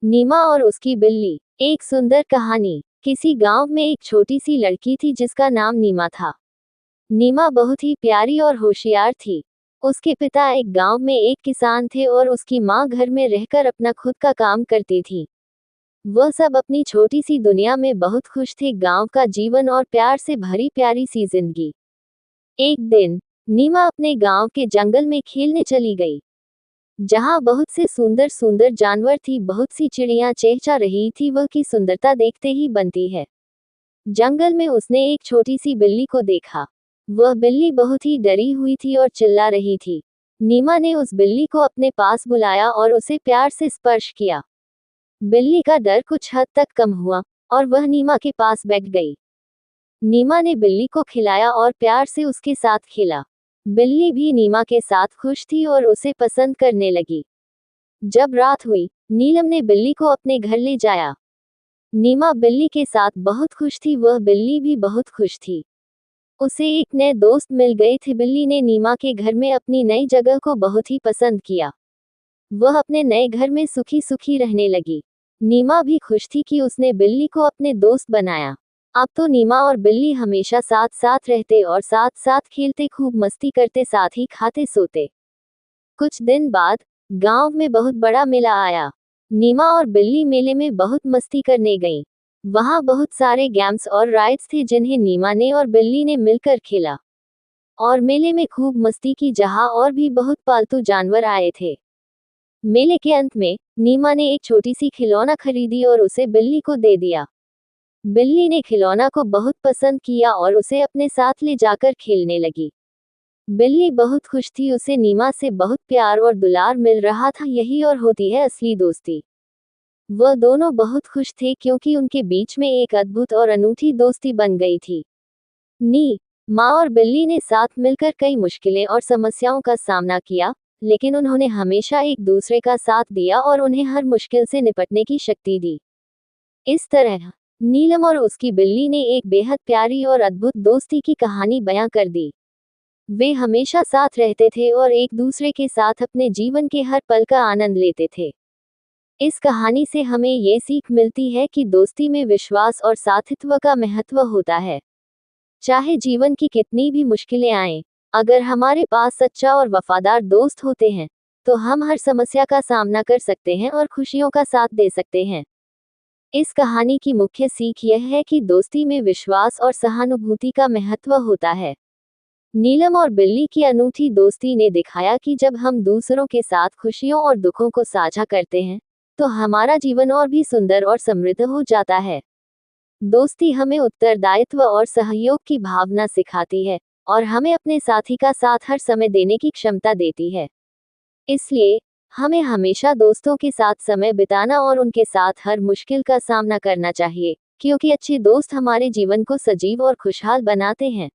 नीमा और उसकी बिल्ली। एक सुंदर कहानी। किसी गांव में एक छोटी सी लड़की थी जिसका नाम नीमा था। नीमा बहुत ही प्यारी और होशियार थी। उसके पिता एक गांव में एक किसान थे और उसकी माँ घर में रहकर अपना खुद का काम करती थी। वह सब अपनी छोटी सी दुनिया में बहुत खुश थे। गांव का जीवन और प्यार से भरी प्यारी सी जिंदगी। एक दिन नीमा अपने गांव के जंगल में खेलने चली गई, जहाँ बहुत से सुंदर सुंदर जानवर थी। बहुत सी चिड़ियां चहचहा रही थी। वह की सुंदरता देखते ही बनती है। जंगल में उसने एक छोटी सी बिल्ली को देखा। वह बिल्ली बहुत ही डरी हुई थी और चिल्ला रही थी। नीमा ने उस बिल्ली को अपने पास बुलाया और उसे प्यार से स्पर्श किया। बिल्ली का डर कुछ हद तक कम हुआ और वह नीमा के पास बैठ गई। नीमा ने बिल्ली को खिलाया और प्यार से उसके साथ खेला। बिल्ली भी नीमा के साथ खुश थी और उसे पसंद करने लगी। जब रात हुई, नीलम ने बिल्ली को अपने घर ले जाया। नीमा बिल्ली के साथ बहुत खुश थी। वह बिल्ली भी बहुत खुश थी। उसे एक नए दोस्त मिल गए थे। बिल्ली ने नीमा के घर में अपनी नई जगह को बहुत ही पसंद किया। वह अपने नए घर में सुखी सुखी रहने लगी। नीमा भी खुश थी कि उसने बिल्ली को अपने दोस्त बनाया। अब तो नीमा और बिल्ली हमेशा साथ साथ रहते और साथ साथ खेलते, खूब मस्ती करते, साथ ही खाते सोते। कुछ दिन बाद गांव में बहुत बड़ा मेला आया। नीमा और बिल्ली मेले में बहुत मस्ती करने गईं। वहां बहुत सारे गेम्स और राइड्स थे जिन्हें नीमा ने और बिल्ली ने मिलकर खेला और मेले में खूब मस्ती की, जहां और भी बहुत पालतू जानवर आए थे। मेले के अंत में नीमा ने एक छोटी सी खिलौना खरीदी और उसे बिल्ली को दे दिया। बिल्ली ने खिलौना को बहुत पसंद किया और उसे अपने साथ ले जाकर खेलने लगी। बिल्ली बहुत खुश थी। उसे नीमा से बहुत प्यार और दुलार मिल रहा था। यही और होती है असली दोस्ती। वह दोनों बहुत खुश थे क्योंकि उनके बीच में एक अद्भुत और अनूठी दोस्ती बन गई थी। माँ और बिल्ली ने साथ मिलकर कई मुश्किलें और समस्याओं का सामना किया, लेकिन उन्होंने हमेशा एक दूसरे का साथ दिया और उन्हें हर मुश्किल से निपटने की शक्ति दी। इस तरह नीलम और उसकी बिल्ली ने एक बेहद प्यारी और अद्भुत दोस्ती की कहानी बयां कर दी। वे हमेशा साथ रहते थे और एक दूसरे के साथ अपने जीवन के हर पल का आनंद लेते थे। इस कहानी से हमें ये सीख मिलती है कि दोस्ती में विश्वास और साथित्व का महत्व होता है। चाहे जीवन की कितनी भी मुश्किलें आएं, अगर हमारे पास सच्चा और वफादार दोस्त होते हैं, तो हम हर समस्या का सामना कर सकते हैं और खुशियों का साथ दे सकते हैं। इस कहानी की मुख्य सीख यह है कि दोस्ती में विश्वास और सहानुभूति का महत्व होता है। नीलम और बिल्ली की अनूठी दोस्ती ने दिखाया कि जब हम दूसरों के साथ खुशियों और दुखों को साझा करते हैं, तो हमारा जीवन और भी सुंदर और समृद्ध हो जाता है। दोस्ती हमें उत्तरदायित्व और सहयोग की भावना सिखाती है और हमें अपने साथी का साथ हर समय देने की क्षमता देती है। इसलिए हमें हमेशा दोस्तों के साथ समय बिताना और उनके साथ हर मुश्किल का सामना करना चाहिए, क्योंकि अच्छे दोस्त हमारे जीवन को सजीव और खुशहाल बनाते हैं।